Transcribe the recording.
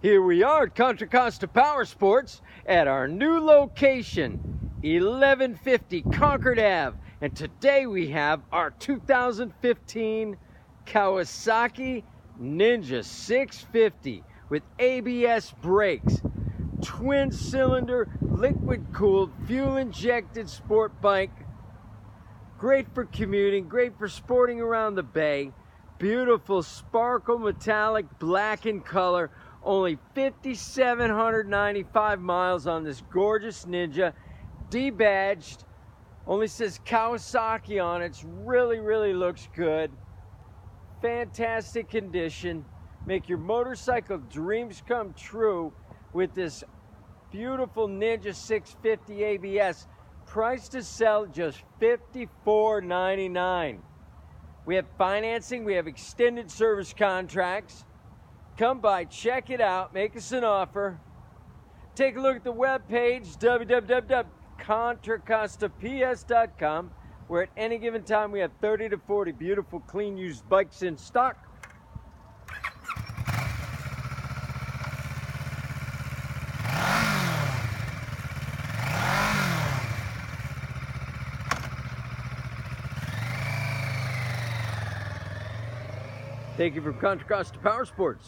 Here we are at Contra Costa Powersports at our new location, 1150 Concord Ave. And today we have our 2015 Kawasaki Ninja 650 with ABS brakes, twin cylinder, liquid cooled, fuel injected sport bike. Great for commuting, great for sporting around the bay. Beautiful sparkle metallic black in color. Only 5,795 miles on this gorgeous Ninja. Debadged. Only says Kawasaki on it. It's really looks good. Fantastic condition. Make your motorcycle dreams come true with this beautiful Ninja 650 ABS. Price to sell just $54.99. We have financing, we have extended service contracts. Come by, check it out, make us an offer. Take a look at the webpage, www.contracostaps.com, where at any given time we have 30 to 40 beautiful, clean, used bikes in stock. Thank you for Contra Costa Powersports.